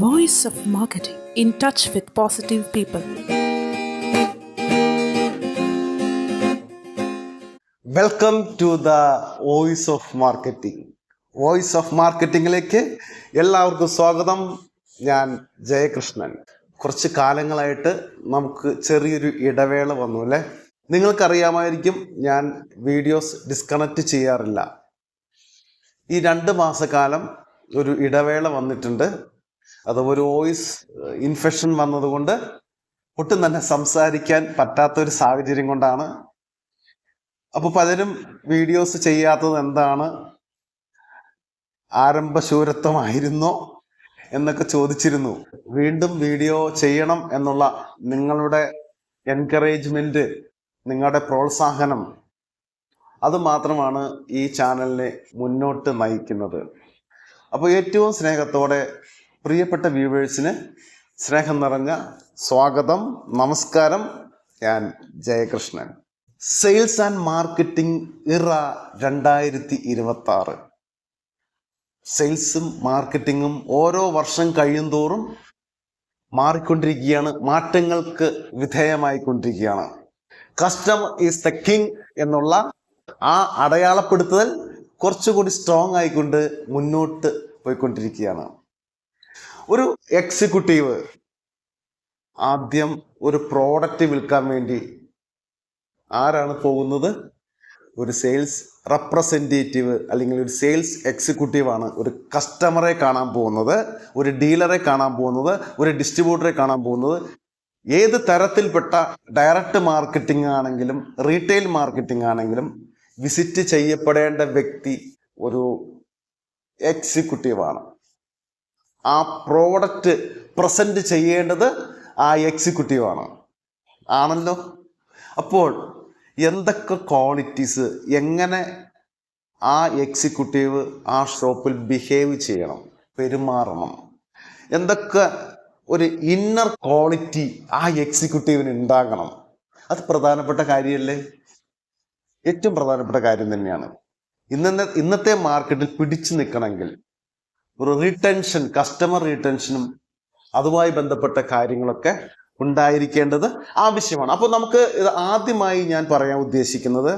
Voice of Marketing, in touch with positive people. Welcome to the voice of marketing. Voice of മാർക്കറ്റിംഗിലേക്ക് എല്ലാവർക്കും സ്വാഗതം. ഞാൻ ജയകൃഷ്ണൻ. കുറച്ച് കാലങ്ങളായിട്ട് നമുക്ക് ചെറിയൊരു ഇടവേള വന്നു അല്ലേ? നിങ്ങൾക്കറിയാമായിരിക്കും, ഞാൻ വീഡിയോസ് ഡിസ്കണക്റ്റ് ചെയ്യാറില്ല. ഈ 2 മാസക്കാലം ഒരു ഇടവേള വന്നിട്ടുണ്ട്. അത് ഒരു വോയിസ് ഇൻഫെക്ഷൻ വന്നതുകൊണ്ട് ഒട്ടും തന്നെ സംസാരിക്കാൻ പറ്റാത്തൊരു സാഹചര്യം കൊണ്ടാണ്. അപ്പോൾ പലരും വീഡിയോസ് ചെയ്യാത്തത് എന്താണ്, ആരംഭശൂരത്വമായിരുന്നോ എന്നൊക്കെ ചോദിച്ചിരുന്നു. വീണ്ടും വീഡിയോ ചെയ്യണം എന്നുള്ള നിങ്ങളുടെ എൻകറേജ്മെന്റ്, നിങ്ങളുടെ പ്രോത്സാഹനം, അത് മാത്രമാണ് ഈ ചാനലിനെ മുന്നോട്ട് നയിക്കുന്നത്. അപ്പോൾ ഏറ്റവും സ്നേഹത്തോടെ പ്രിയപ്പെട്ട വ്യൂവേഴ്സിന് സ്നേഹം നിറഞ്ഞ സ്വാഗതം, നമസ്കാരം. ഞാൻ ജയകൃഷ്ണൻ. സെയിൽസ് ആൻഡ് മാർക്കറ്റിംഗ് ഇറ 2026. സെയിൽസും മാർക്കറ്റിങ്ങും ഓരോ വർഷം കഴിയുന്തോറും മാറിക്കൊണ്ടിരിക്കുകയാണ്, മാറ്റങ്ങൾക്ക് വിധേയമായിക്കൊണ്ടിരിക്കുകയാണ്. കസ്റ്റമർ ഈസ് ദ കിങ് എന്നുള്ള ആ അടയാളപ്പെടുത്തൽ കുറച്ചുകൂടി സ്ട്രോങ് ആയിക്കൊണ്ട് മുന്നോട്ട് പോയിക്കൊണ്ടിരിക്കുകയാണ്. ഒരു എക്സിക്യൂട്ടീവ് ആദ്യം ഒരു പ്രോഡക്റ്റ് വിൽക്കാൻ വേണ്ടി ആരാണ് പോകുന്നത്? ഒരു സെയിൽസ് റെപ്രസെൻറ്റേറ്റീവ് അല്ലെങ്കിൽ ഒരു സെയിൽസ് എക്സിക്യൂട്ടീവാണ് ഒരു കസ്റ്റമറെ കാണാൻ പോകുന്നത്, ഒരു ഡീലറെ കാണാൻ പോകുന്നത്, ഒരു ഡിസ്ട്രിബ്യൂട്ടറെ കാണാൻ പോകുന്നത്. ഏത് തരത്തിൽപ്പെട്ട ഡയറക്റ്റ് മാർക്കറ്റിംഗ് ആണെങ്കിലും റീറ്റെയിൽ മാർക്കറ്റിംഗ് ആണെങ്കിലും വിസിറ്റ് ചെയ്യപ്പെടേണ്ട വ്യക്തി ഒരു എക്സിക്യൂട്ടീവാണ്. ആ പ്രോഡക്റ്റ് പ്രസന്റ് ചെയ്യേണ്ടത് ആ എക്സിക്യൂട്ടീവാണ് ആണല്ലോ. അപ്പോൾ എന്തൊക്കെ ക്വാളിറ്റീസ്, എങ്ങനെ ആ എക്സിക്യൂട്ടീവ് ആ ഷോപ്പിൽ ബിഹേവ് ചെയ്യണം, പെരുമാറണം, എന്തൊക്കെ ഒരു ഇന്നർ ക്വാളിറ്റി ആ എക്സിക്യൂട്ടീവിന് ഉണ്ടാകണം, അത് പ്രധാനപ്പെട്ട കാര്യമല്ലേ? ഏറ്റവും പ്രധാനപ്പെട്ട കാര്യം തന്നെയാണ്. ഇന്നത്തെ മാർക്കറ്റിൽ പിടിച്ചു നിൽക്കണമെങ്കിൽ ഒരു റീടെൻഷൻ, കസ്റ്റമർ റീടെൻഷനും അതുമായി ബന്ധപ്പെട്ട കാര്യങ്ങളൊക്കെ ഉണ്ടായിരിക്കേണ്ടത് ആവശ്യമാണ്. അപ്പോൾ നമുക്ക് ഇത് ആദ്യമായി ഞാൻ പറയാൻ ഉദ്ദേശിക്കുന്നത്,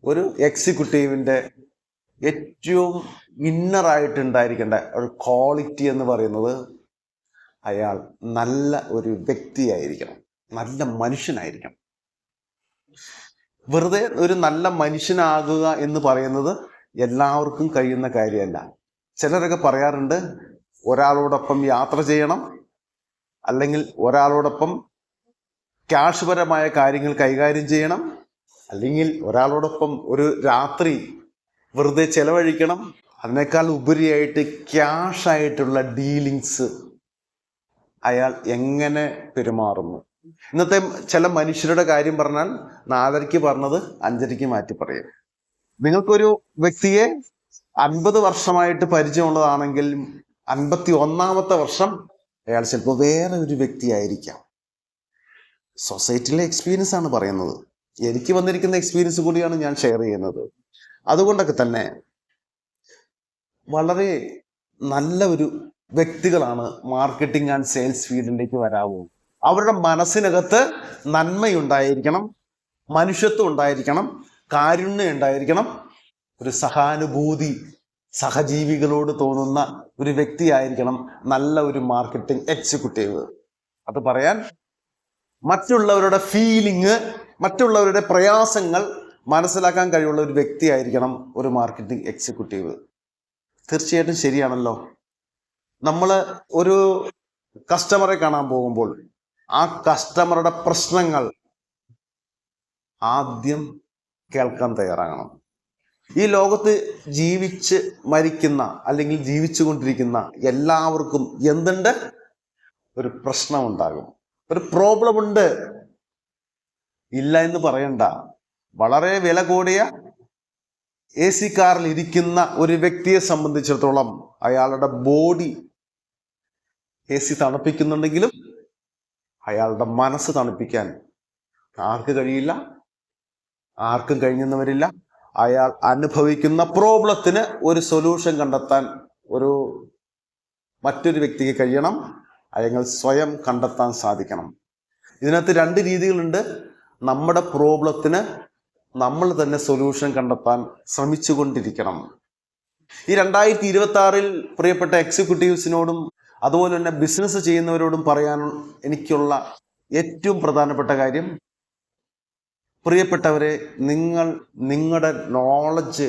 ഒരു എക്സിക്യൂട്ടീവിൻ്റെ ഏറ്റവും ഇന്നറായിട്ട് ഉണ്ടായിരിക്കേണ്ട ഒരു ക്വാളിറ്റി എന്ന് പറയുന്നത് അയാൾ നല്ല ഒരു വ്യക്തിയായിരിക്കണം, നല്ല മനുഷ്യനായിരിക്കണം. വെറുതെ ഒരു നല്ല മനുഷ്യനാകുക എന്ന് പറയുന്നത് എല്ലാവർക്കും കഴിയുന്ന കാര്യമല്ല. ചിലരൊക്കെ പറയാറുണ്ട്, ഒരാളോടൊപ്പം യാത്ര ചെയ്യണം, അല്ലെങ്കിൽ ഒരാളോടൊപ്പം ക്യാഷ് പരമായ കാര്യങ്ങൾ കൈകാര്യം ചെയ്യണം, അല്ലെങ്കിൽ ഒരാളോടൊപ്പം ഒരു രാത്രി വെറുതെ ചെലവഴിക്കണം. അതിനേക്കാൾ ഉപരിയായിട്ട് ക്യാഷായിട്ടുള്ള ഡീലിങ്സ് അയാൾ എങ്ങനെ പെരുമാറുന്നു. ഇന്നത്തെ ചില മനുഷ്യരുടെ കാര്യം പറഞ്ഞാൽ 4:30 പറഞ്ഞത് 5:30 മാറ്റി പറയും. നിങ്ങൾക്കൊരു വ്യക്തിയെ 50 വർഷമായിട്ട് പരിചയമുള്ളതാണെങ്കിൽ 51ാമത്തെ വർഷം അയാൾ ചിലപ്പോൾ വേറെ ഒരു വ്യക്തിയായിരിക്കാം. സൊസൈറ്റിയിലെ എക്സ്പീരിയൻസ് ആണ് പറയുന്നത്. എനിക്ക് വന്നിരിക്കുന്ന എക്സ്പീരിയൻസ് കൂടിയാണ് ഞാൻ ഷെയർ ചെയ്യുന്നത്. അതുകൊണ്ടൊക്കെ തന്നെ വളരെ നല്ല ഒരു വ്യക്തികളാണ് മാർക്കറ്റിംഗ് ആൻഡ് സെയിൽസ് ഫീൽഡിലേക്ക് വരാവൂ. അവരുടെ മനസ്സിനകത്ത് നന്മയുണ്ടായിരിക്കണം, മനുഷ്യത്വം ഉണ്ടായിരിക്കണം, കാരുണ്യം ഉണ്ടായിരിക്കണം, ഒരു സഹാനുഭൂതി സഹജീവികളോട് തോന്നുന്ന ഒരു വ്യക്തിയായിരിക്കണം നല്ല ഒരു മാർക്കറ്റിംഗ് എക്സിക്യൂട്ടീവ്. അത് പറയാൻ മറ്റുള്ളവരുടെ ഫീലിംഗ്, മറ്റുള്ളവരുടെ പ്രയാസങ്ങൾ മനസ്സിലാക്കാൻ കഴിവുള്ള ഒരു വ്യക്തിയായിരിക്കണം ഒരു മാർക്കറ്റിംഗ് എക്സിക്യൂട്ടീവ്. തീർച്ചയായിട്ടും ശരിയാണല്ലോ. നമ്മൾ ഒരു കസ്റ്റമറെ കാണാൻ പോകുമ്പോൾ ആ കസ്റ്റമറുടെ പ്രശ്നങ്ങൾ ആദ്യം കേൾക്കാൻ തയ്യാറാകണം. ഈ ലോകത്ത് ജീവിച്ച് മരിക്കുന്ന അല്ലെങ്കിൽ ജീവിച്ചു കൊണ്ടിരിക്കുന്ന എല്ലാവർക്കും എന്തുണ്ട്? ഒരു പ്രശ്നമുണ്ടാകും, ഒരു പ്രോബ്ലം ഉണ്ട്. ഇല്ല എന്ന് പറയണ്ട. വളരെ വില കൂടിയ AC കാറിൽ ഇരിക്കുന്ന ഒരു വ്യക്തിയെ സംബന്ധിച്ചിടത്തോളം അയാളുടെ ബോഡി AC തണുപ്പിക്കുന്നുണ്ടെങ്കിലും അയാളുടെ മനസ്സ് തണുപ്പിക്കാൻ ആർക്ക് കഴിയില്ല, ആർക്കും കഴിഞ്ഞെന്ന് വരില്ല. അയാൾ അനുഭവിക്കുന്ന പ്രോബ്ലത്തിന് ഒരു സൊല്യൂഷൻ കണ്ടെത്താൻ ഒരു മറ്റൊരു വ്യക്തിക്ക് കഴിയണം, അയാൾ സ്വയം കണ്ടെത്താൻ സാധിക്കണം. ഇതിനകത്ത് രണ്ട് രീതികളുണ്ട്. നമ്മുടെ പ്രോബ്ലത്തിന് നമ്മൾ തന്നെ സൊല്യൂഷൻ കണ്ടെത്താൻ ശ്രമിച്ചുകൊണ്ടിരിക്കണം. ഈ 2026 പ്രിയപ്പെട്ട എക്സിക്യൂട്ടീവ്സിനോടും അതുപോലെ തന്നെ ബിസിനസ് ചെയ്യുന്നവരോടും പറയാൻ എനിക്കുള്ള ഏറ്റവും പ്രധാനപ്പെട്ട കാര്യം, പ്രിയപ്പെട്ടവരെ, നിങ്ങൾ നിങ്ങളുടെ നോളജ്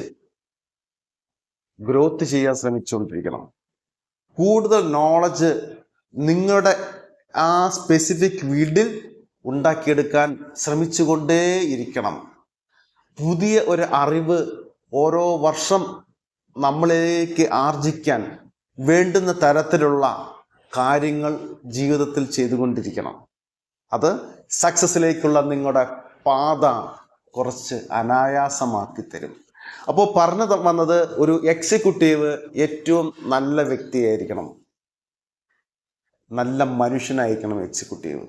ഗ്രോത്ത് ചെയ്യാൻ ശ്രമിച്ചുകൊണ്ടിരിക്കണം. കൂടുതൽ നോളജ് നിങ്ങളുടെ ആ സ്പെസിഫിക് ഫീൽഡിൽ ഉണ്ടാക്കിയെടുക്കാൻ ശ്രമിച്ചുകൊണ്ടേയിരിക്കണം. പുതിയ ഒരു അറിവ് ഓരോ വർഷം നമ്മളിലേക്ക് ആർജിക്കാൻ വേണ്ടുന്ന തരത്തിലുള്ള കാര്യങ്ങൾ ജീവിതത്തിൽ ചെയ്തുകൊണ്ടിരിക്കണം. അത് സക്സസ്സിലേക്കുള്ള നിങ്ങളുടെ പാത കുറച്ച് അനായാസമാക്കി തരും. അപ്പോൾ പറഞ്ഞു വന്നത്, ഒരു എക്സിക്യൂട്ടീവ് ഏറ്റവും നല്ല വ്യക്തിയായിരിക്കണം, നല്ല മനുഷ്യനായിരിക്കണം എക്സിക്യൂട്ടീവ്.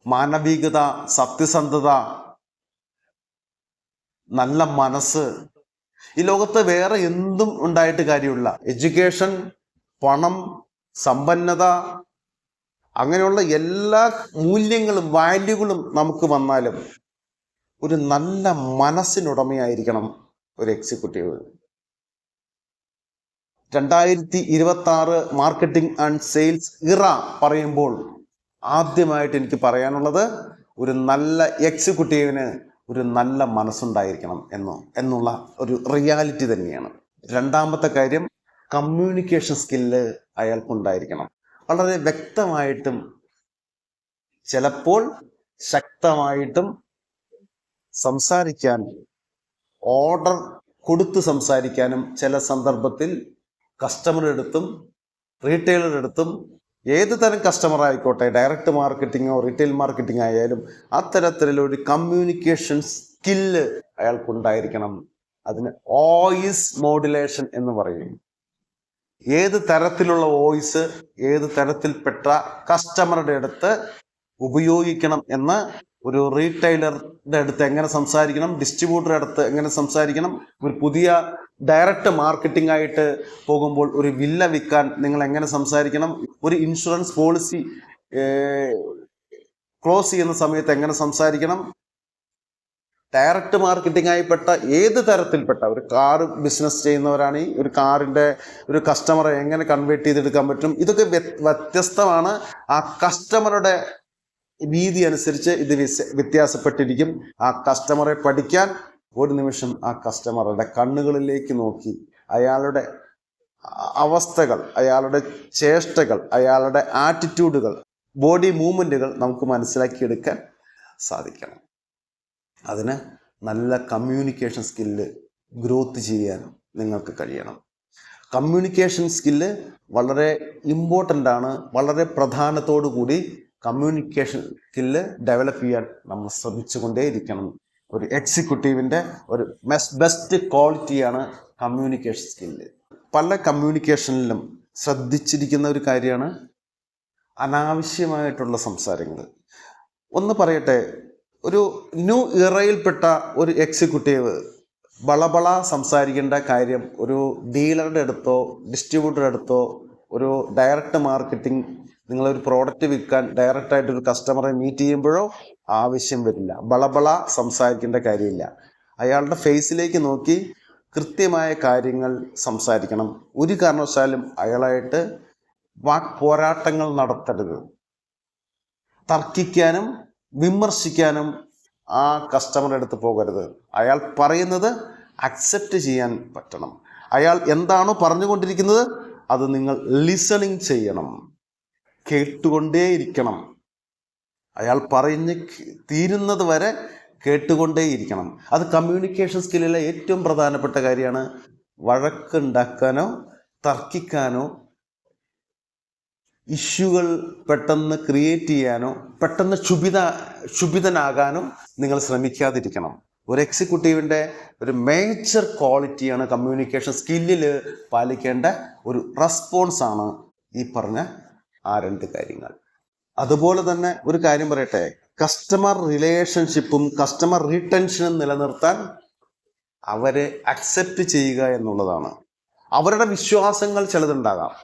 മാനവികത, സത്യസന്ധത, നല്ല മനസ്സ്, ഈ ലോകത്ത് വേറെ എന്തും ഉണ്ടായിട്ട് കാര്യമില്ല. എഡ്യൂക്കേഷൻ, പണം, സമ്പന്നത, അങ്ങനെയുള്ള എല്ലാ മൂല്യങ്ങളും വാല്യൂകളും നമുക്ക് വന്നാലും ഒരു നല്ല മനസ്സിനുടമയായിരിക്കണം ഒരു എക്സിക്യൂട്ടീവ്. 2026 മാർക്കറ്റിംഗ് ആൻഡ് സെയിൽസ് ഇറ പറയുമ്പോൾ ആദ്യമായിട്ട് എനിക്ക് പറയാനുള്ളത്, ഒരു നല്ല എക്സിക്യൂട്ടീവിന് ഒരു നല്ല മനസ്സുണ്ടായിരിക്കണം എന്നുള്ള ഒരു റിയാലിറ്റി തന്നെയാണ്. രണ്ടാമത്തെ കാര്യം, കമ്മ്യൂണിക്കേഷൻ സ്കില്ല് അയാൾക്കുണ്ടായിരിക്കണം. വളരെ വ്യക്തമായിട്ടും ചിലപ്പോൾ ശക്തമായിട്ടും സംസാരിക്കാൻ, ഓർഡർ കൊടുത്ത് സംസാരിക്കാനും, ചില സന്ദർഭത്തിൽ കസ്റ്റമറുടെ അടുത്തും റീറ്റെയിലറുടെ അടുത്തും, ഏത് തരം കസ്റ്റമർ ആയിക്കോട്ടെ, ഡയറക്റ്റ് മാർക്കറ്റിങ്ങോ റീറ്റെയിൽ മാർക്കറ്റിംഗ് ആയാലും, അത്തരത്തിലൊരു കമ്മ്യൂണിക്കേഷൻ സ്കില്ല് അയാൾക്കുണ്ടായിരിക്കണം. അതിന് വോയിസ് മോഡുലേഷൻ എന്ന് പറയും. ഏത് തരത്തിലുള്ള വോയിസ് ഏത് തരത്തിൽപ്പെട്ട കസ്റ്റമറുടെ അടുത്ത് ഉപയോഗിക്കണം എന്ന്, ഒരു റീറ്റെയിലറുടെ അടുത്ത് എങ്ങനെ സംസാരിക്കണം, ഡിസ്ട്രിബ്യൂട്ടറുടെ അടുത്ത് എങ്ങനെ സംസാരിക്കണം, ഒരു പുതിയ ഡയറക്റ്റ് മാർക്കറ്റിംഗ് ആയിട്ട് പോകുമ്പോൾ ഒരു വില്ല വിൽക്കാൻ നിങ്ങൾ എങ്ങനെ സംസാരിക്കണം, ഒരു ഇൻഷുറൻസ് പോളിസി ക്ലോസ് ചെയ്യുന്ന സമയത്ത് എങ്ങനെ സംസാരിക്കണം, ഡയറക്റ്റ് മാർക്കറ്റിംഗ് ആയിപ്പെട്ട ഏത് തരത്തിൽപ്പെട്ട ഒരു കാർ ബിസിനസ് ചെയ്യുന്നവരാണെങ്കിൽ ഒരു കാറിൻ്റെ ഒരു കസ്റ്റമറെ എങ്ങനെ കൺവേർട്ട് ചെയ്തെടുക്കാൻ പറ്റും, ഇതൊക്കെ വ്യത്യസ്തമാണ്. ആ കസ്റ്റമറുടെ രീതി അനുസരിച്ച് ഇത് വ്യത്യാസപ്പെട്ടിരിക്കും. ആ കസ്റ്റമറെ പഠിക്കാൻ ഒരു നിമിഷം ആ കസ്റ്റമറുടെ കണ്ണുകളിലേക്ക് നോക്കി അയാളുടെ അവസ്ഥകൾ, അയാളുടെ ചേഷ്ടകൾ, അയാളുടെ ആറ്റിറ്റ്യൂഡുകൾ, ബോഡി മൂവ്മെൻറ്റുകൾ നമുക്ക് മനസ്സിലാക്കിയെടുക്കാൻ സാധിക്കണം. അതിന് നല്ല കമ്മ്യൂണിക്കേഷൻ സ്കില്ല് ഗ്രോത്ത് ചെയ്യാൻ നിങ്ങൾക്ക് കഴിയണം. കമ്മ്യൂണിക്കേഷൻ സ്കില്ല് വളരെ ഇമ്പോർട്ടൻ്റ് ആണ്. വളരെ പ്രധാനത്തോടു കൂടി കമ്മ്യൂണിക്കേഷൻ സ്കില്ല് ഡെവലപ്പ് ചെയ്യാൻ നമ്മൾ ശ്രമിച്ചുകൊണ്ടേയിരിക്കണം. ഒരു എക്സിക്യൂട്ടീവിൻ്റെ ഒരു ബെസ്റ്റ് ക്വാളിറ്റിയാണ് കമ്മ്യൂണിക്കേഷൻ സ്കില്ല്. പല കമ്മ്യൂണിക്കേഷനിലും ശ്രദ്ധിച്ചിരിക്കുന്ന ഒരു കാര്യമാണ് അനാവശ്യമായിട്ടുള്ള സംസാരങ്ങൾ. ഒന്ന് പറയട്ടെ, ഒരു ന്യൂ ഇറയിൽപ്പെട്ട ഒരു എക്സിക്യൂട്ടീവ് ബളബള സംസാരിക്കേണ്ട കാര്യം ഒരു ഡീലറുടെ അടുത്തോ ഡിസ്ട്രിബ്യൂട്ടറുടെ അടുത്തോ, ഒരു ഡയറക്റ്റ് മാർക്കറ്റിംഗ്, നിങ്ങളൊരു പ്രോഡക്റ്റ് വിൽക്കാൻ ഡയറക്റ്റായിട്ടൊരു കസ്റ്റമറെ മീറ്റ് ചെയ്യുമ്പോഴോ ആവശ്യം വരില്ല. ബളബള സംസാരിക്കേണ്ട കാര്യമില്ല. അയാളുടെ ഫേസിലേക്ക് നോക്കി കൃത്യമായ കാര്യങ്ങൾ സംസാരിക്കണം. ഒരു കാരണവശാലും അയാളായിട്ട് പോരാട്ടങ്ങൾ നടത്തരുത്. തർക്കിക്കാനും വിമർശിക്കാനും ആ കസ്റ്റമറുടെ അടുത്ത് പോകരുത്. അയാൾ പറയുന്നത് അക്സെപ്റ്റ് ചെയ്യാൻ പറ്റണം. അയാൾ എന്താണോ പറഞ്ഞുകൊണ്ടിരിക്കുന്നത് അത് നിങ്ങൾ ലിസണിങ് ചെയ്യണം, കേട്ടുകൊണ്ടേയിരിക്കണം. അയാൾ പറഞ്ഞ് തീരുന്നത് വരെ കേട്ടുകൊണ്ടേയിരിക്കണം. അത് കമ്മ്യൂണിക്കേഷൻ സ്കില്ലിലെ ഏറ്റവും പ്രധാനപ്പെട്ട കാര്യമാണ്. വഴക്കുണ്ടാക്കാനോ തർക്കിക്കാനോ ഇഷ്യൂകൾ പെട്ടെന്ന് ക്രിയേറ്റ് ചെയ്യാനോ പെട്ടെന്ന് ക്ഷുഭിതനാകാനോ നിങ്ങൾ ശ്രമിക്കാതിരിക്കണം. ഒരു എക്സിക്യൂട്ടീവിൻ്റെ ഒരു മേജർ ക്വാളിറ്റിയാണ് കമ്മ്യൂണിക്കേഷൻ സ്കില്ലിൽ പാലിക്കേണ്ട ഒരു റെസ്പോൺസാണ് ഈ പറഞ്ഞ ആ രണ്ട് കാര്യങ്ങൾ. അതുപോലെ തന്നെ ഒരു കാര്യം പറയട്ടെ, കസ്റ്റമർ റിലേഷൻഷിപ്പും കസ്റ്റമർ റീടെൻഷനും നിലനിർത്താൻ അവരെ അക്സെപ്റ്റ് ചെയ്യുക എന്നുള്ളതാണ്. അവരുടെ വിശ്വാസങ്ങൾ ചിലതുണ്ടാകാം.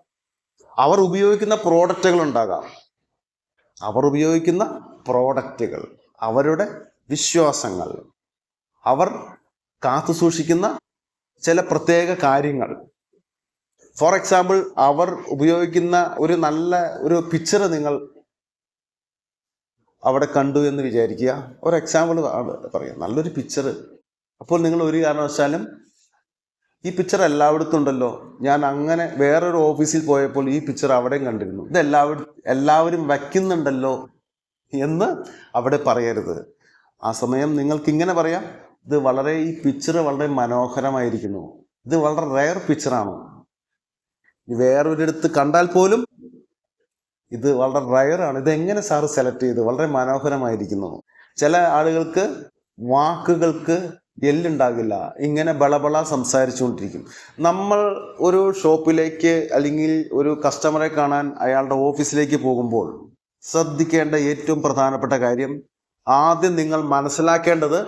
അവർ ഉപയോഗിക്കുന്ന പ്രോഡക്റ്റുകൾ ഉണ്ടാകാം. അവർ ഉപയോഗിക്കുന്ന പ്രോഡക്റ്റുകൾ, അവരുടെ വിശ്വാസങ്ങൾ, അവർ കാത്തു സൂക്ഷിക്കുന്ന ചില പ്രത്യേക കാര്യങ്ങൾ. ഫോർ എക്സാമ്പിൾ, അവർ ഉപയോഗിക്കുന്ന ഒരു നല്ല ഒരു പിക്ചർ നിങ്ങൾ അവിടെ കണ്ടു എന്ന് വിചാരിക്കുക. ഒരു എക്സാമ്പിൾ പറയാം, നല്ലൊരു പിക്ചർ. അപ്പോൾ നിങ്ങൾ ഒരു കാരണവശാലും ഈ പിക്ചർ എല്ലായിടത്തും ഉണ്ടല്ലോ, ഞാൻ അങ്ങനെ വേറൊരു ഓഫീസിൽ പോയപ്പോൾ ഈ പിക്ചർ അവിടെയും കണ്ടിരുന്നു, ഇത് എല്ലാവരും വയ്ക്കുന്നുണ്ടല്ലോ എന്ന് അവിടെ പറയരുത്. ആ സമയം നിങ്ങൾക്ക് ഇങ്ങനെ പറയാം, ഈ പിക്ചർ വളരെ മനോഹരമായിരിക്കുന്നു, ഇത് വളരെ റെയർ പിക്ചറാണ്, വേറൊരിടത്ത് കണ്ടാൽ പോലും ഇത് വളരെ റയറാണ്, ഇതെങ്ങനെ സാറ് സെലക്ട് ചെയ്തു, വളരെ മനോഹരമായിരിക്കുന്നു. ചില ആളുകൾക്ക് വാക്കുകൾക്ക് എല്ലുണ്ടാകില്ല, ഇങ്ങനെ ബളബള സംസാരിച്ചുകൊണ്ടിരിക്കും. നമ്മൾ ഒരു ഷോപ്പിലേക്ക് അല്ലെങ്കിൽ ഒരു കസ്റ്റമറെ കാണാൻ അയാളുടെ ഓഫീസിലേക്ക് പോകുമ്പോൾ ശ്രദ്ധിക്കേണ്ട ഏറ്റവും പ്രധാനപ്പെട്ട കാര്യം, ആദ്യം നിങ്ങൾ മനസ്സിലാക്കേണ്ടത്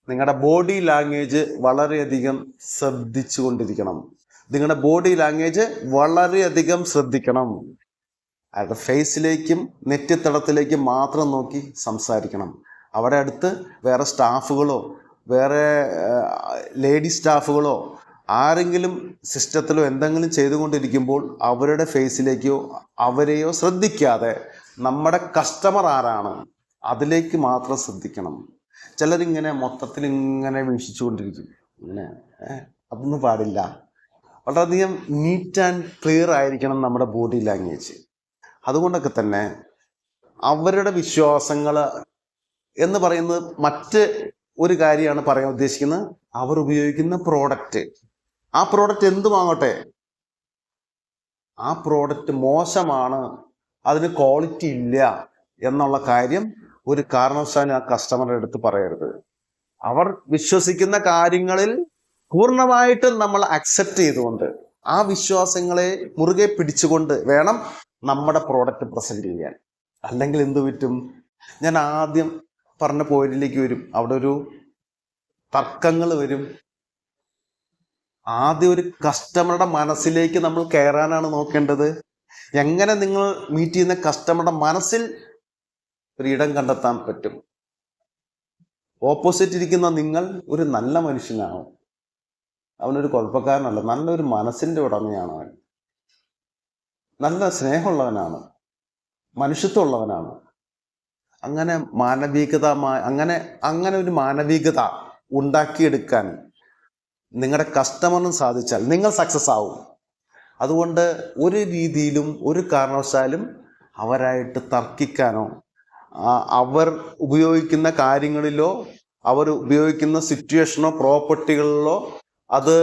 നിങ്ങളുടെ ബോഡി ലാംഗ്വേജ് വളരെയധികം ശ്രദ്ധിച്ചുകൊണ്ടിരിക്കണം. നിങ്ങളുടെ ബോഡി ലാംഗ്വേജ് വളരെയധികം ശ്രദ്ധിക്കണം. അയാളുടെ ഫേസിലേക്കും നെറ്റിത്തടത്തിലേക്കും മാത്രം നോക്കി സംസാരിക്കണം. അവിടെ അടുത്ത് വേറെ സ്റ്റാഫുകളോ വേറെ ലേഡി സ്റ്റാഫുകളോ ആരെങ്കിലും സിസ്റ്റത്തിലോ എന്തെങ്കിലും ചെയ്തുകൊണ്ടിരിക്കുമ്പോൾ അവരുടെ ഫേസിലേക്കോ അവരെയോ ശ്രദ്ധിക്കാതെ നമ്മുടെ കസ്റ്റമർ ആരാണ് അതിലേക്ക് മാത്രം ശ്രദ്ധിക്കണം. ചിലരിങ്ങനെ മൊത്തത്തിൽ ഇങ്ങനെ വീക്ഷിച്ചുകൊണ്ടിരിക്കും, ഇങ്ങനെ അതൊന്നും പാടില്ല. വളരെയധികം നീറ്റ് ആൻഡ് ക്ലിയർ ആയിരിക്കണം നമ്മുടെ ബോഡി ലാംഗ്വേജ്. അതുകൊണ്ടൊക്കെ തന്നെ അവരുടെ വിശ്വാസങ്ങൾ എന്ന് പറയുന്നത് മറ്റ് ഒരു കാര്യമാണ് പറയാൻ ഉദ്ദേശിക്കുന്നത്. അവർ ഉപയോഗിക്കുന്ന പ്രോഡക്റ്റ്, ആ പ്രോഡക്റ്റ് എന്തുമാകട്ടെ, ആ പ്രോഡക്റ്റ് മോശമാണ്, അതിന് ക്വാളിറ്റി ഇല്ല എന്നുള്ള കാര്യം ഒരു കാരണവശാലും ആ കസ്റ്റമറുടെ അടുത്ത് പറയരുത്. അവർ വിശ്വസിക്കുന്ന കാര്യങ്ങളിൽ പൂർണ്ണമായിട്ടും നമ്മൾ അക്സെപ്റ്റ് ചെയ്തുകൊണ്ട് ആ വിശ്വാസങ്ങളെ മുറുകെ പിടിച്ചുകൊണ്ട് വേണം നമ്മുടെ പ്രോഡക്റ്റ് പ്രസന്റ് ചെയ്യാൻ. അല്ലെങ്കിൽ എന്തു പറ്റും, ഞാൻ ആദ്യം പറഞ്ഞ പോയിന്റിലേക്ക് വരും, അവിടെ ഒരു തർക്കങ്ങൾ വരും. ആദ്യം ഒരു കസ്റ്റമറുടെ മനസ്സിലേക്ക് നമ്മൾ കയറാനാണ് നോക്കേണ്ടത്. എങ്ങനെ നിങ്ങൾ മീറ്റ് ചെയ്യുന്ന കസ്റ്റമറുടെ മനസ്സിൽ ഒരു ഇടം കണ്ടെത്താൻ പറ്റും. ഓപ്പോസിറ്റ് ഇരിക്കുന്ന നിങ്ങൾ ഒരു നല്ല മനുഷ്യനാണ്, അവനൊരു കുഴപ്പക്കാരനല്ല, നല്ലൊരു മനസ്സിന്റെ ഉടമയാണ്, അവൻ നല്ല സ്നേഹമുള്ളവനാണ്, മനുഷ്യത്വമുള്ളവനാണ്. അങ്ങനെ അങ്ങനെ ഒരു മാനവികത ഉണ്ടാക്കിയെടുക്കാൻ നിങ്ങളുടെ കസ്റ്റമറിന് സാധിച്ചാൽ നിങ്ങൾ സക്സസ് ആവും. അതുകൊണ്ട് ഒരു രീതിയിലും ഒരു കാരണവശാലും അവരായിട്ട് തർക്കിക്കാനോ അവർ ഉപയോഗിക്കുന്ന കാര്യങ്ങളിലോ അവർ ഉപയോഗിക്കുന്ന സിറ്റുവേഷനോ പ്രോപ്പർട്ടികളിലോ അത്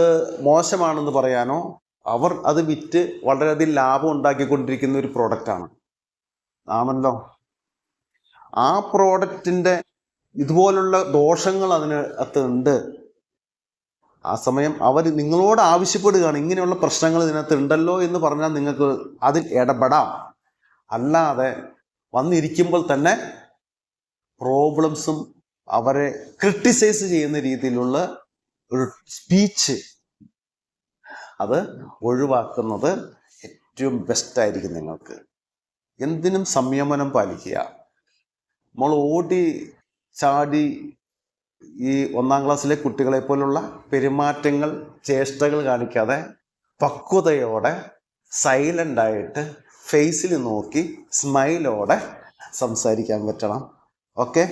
മോശമാണെന്ന് പറയാനോ, അവർ അത് വിറ്റ് വളരെയധികം ലാഭം ഉണ്ടാക്കിക്കൊണ്ടിരിക്കുന്ന ഒരു പ്രോഡക്റ്റാണ് ആണല്ലോ. ആ പ്രോഡക്റ്റിൻ്റെ ഇതുപോലുള്ള ദോഷങ്ങൾ അതിനകത്തുണ്ട്. ആ സമയം അവർ നിങ്ങളോട് ആവശ്യപ്പെടുകയാണ്, ഇങ്ങനെയുള്ള പ്രശ്നങ്ങൾ ഇതിനകത്ത് ഉണ്ടല്ലോ എന്ന് പറഞ്ഞാൽ നിങ്ങൾക്ക് അതിൽ ഇടപെടാം. അല്ലാതെ വന്നിരിക്കുമ്പോൾ തന്നെ പ്രോബ്ലംസും അവരെ ക്രിട്ടിസൈസ് ചെയ്യുന്ന രീതിയിലുള്ള ഒരു സ്പീച്ച് അത് ഒഴിവാക്കുന്നത് ഏറ്റവും ബെസ്റ്റായിരിക്കും നിങ്ങൾക്ക്. എന്തിനും സംയമനം പാലിക്കുക. നമ്മൾ ഓടി ചാടി ഈ 1-ാം ക്ലാസ്സിലെ കുട്ടികളെ പോലുള്ള പെരുമാറ്റങ്ങൾ ചേഷ്ടകൾ കാണിക്കാതെ പക്വതയോടെ സൈലൻ്റായിട്ട് ഫേസിൽ നോക്കി സ്മൈലോടെ സംസാരിക്കാൻ പറ്റണം. ഓക്കെ.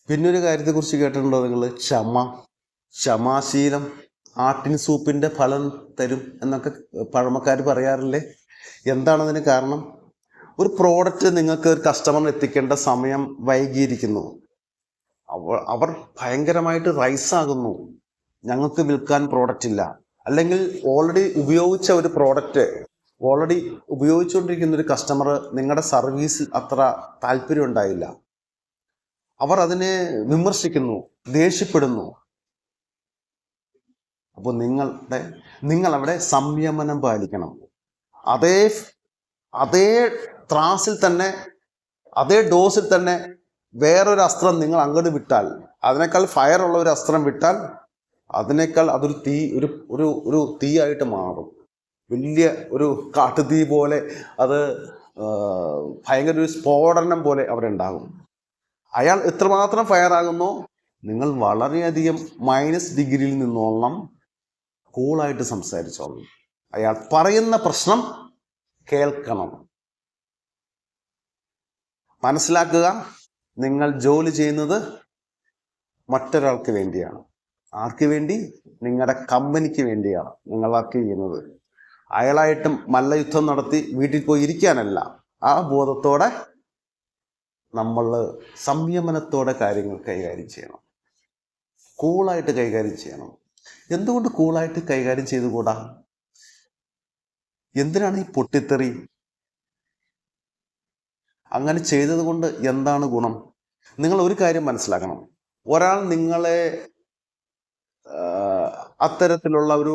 പിന്നൊരു കാര്യത്തെക്കുറിച്ച് കേട്ടിട്ടുണ്ടോ നിങ്ങൾ? ക്ഷമാശീലം ആട്ടിൻ സൂപ്പിൻ്റെ ഫലം തരും എന്നൊക്കെ പഴമക്കാർ പറയാറില്ലേ? എന്താണതിന് കാരണം? ഒരു പ്രോഡക്റ്റ് നിങ്ങൾക്ക് ഒരു കസ്റ്റമറിന് എത്തിക്കേണ്ട സമയം വൈകിയിരിക്കുന്നു, അവർ ഭയങ്കരമായിട്ട് റൈസാകുന്നു, ഞങ്ങൾക്ക് വിൽക്കാൻ പ്രോഡക്റ്റ് ഇല്ല, അല്ലെങ്കിൽ ഓൾറെഡി ഉപയോഗിച്ച ഒരു പ്രോഡക്റ്റ് ഓൾറെഡി ഉപയോഗിച്ചുകൊണ്ടിരിക്കുന്ന ഒരു കസ്റ്റമർ നിങ്ങളുടെ സർവീസിൽ അത്ര താല്പര്യം ഉണ്ടായില്ല, അവർ അതിനെ വിമർശിക്കുന്നു, ദേഷ്യപ്പെടുന്നു. അപ്പോൾ നിങ്ങൾ അവിടെ സംയമനം പാലിക്കണം. അതേ ത്രാസിൽ തന്നെ അതേ ഡോസിൽ തന്നെ വേറൊരു അസ്ത്രം നിങ്ങൾ അങ്ങോട്ട് വിട്ടാൽ, അതിനേക്കാൾ ഫയറുള്ള ഒരു അസ്ത്രം വിട്ടാൽ അതിനേക്കാൾ അതൊരു തീ ഒരു തീയായിട്ട് മാറും. വലിയ ഒരു കാട്ടുതീ പോലെ, അത് ഭയങ്കര ഒരു സ്ഫോടനം പോലെ അവിടെ ഉണ്ടാകും. അയാൾ എത്രമാത്രം ഫയർ ആകുന്നോ നിങ്ങൾ വളരെയധികം -ഡിഗ്രിയിൽ നിന്നോളം കൂളായിട്ട് സംസാരിച്ചോളണം. അയാൾ പറയുന്ന പ്രശ്നം കേൾക്കണം. മനസ്സിലാക്കുക, നിങ്ങൾ ജോലി ചെയ്യുന്നത് മറ്റൊരാൾക്ക് വേണ്ടിയാണ്. ആർക്ക് വേണ്ടി? നിങ്ങളുടെ കമ്പനിക്ക് വേണ്ടിയാണ് നിങ്ങൾ വർക്ക് ചെയ്യുന്നത്. അയാളായിട്ടും മല്ലയുദ്ധം നടത്തി വീട്ടിൽ പോയി ഇരിക്കാനല്ല. ആ ബോധത്തോടെ നമ്മൾ സംയമനത്തോടെ കാര്യങ്ങൾ കൈകാര്യം ചെയ്യണം. കൂളായിട്ട് കൈകാര്യം ചെയ്യണം. എന്തുകൊണ്ട് കൂളായിട്ട് കൈകാര്യം ചെയ്തുകൂടാ? എന്തിനാണ് ഈ പൊട്ടിത്തെറി? അങ്ങനെ ചെയ്തത് കൊണ്ട് എന്താണ് ഗുണം? നിങ്ങൾ ഒരു കാര്യം മനസ്സിലാക്കണം. ഒരാൾ നിങ്ങളെ അത്തരത്തിലുള്ള ഒരു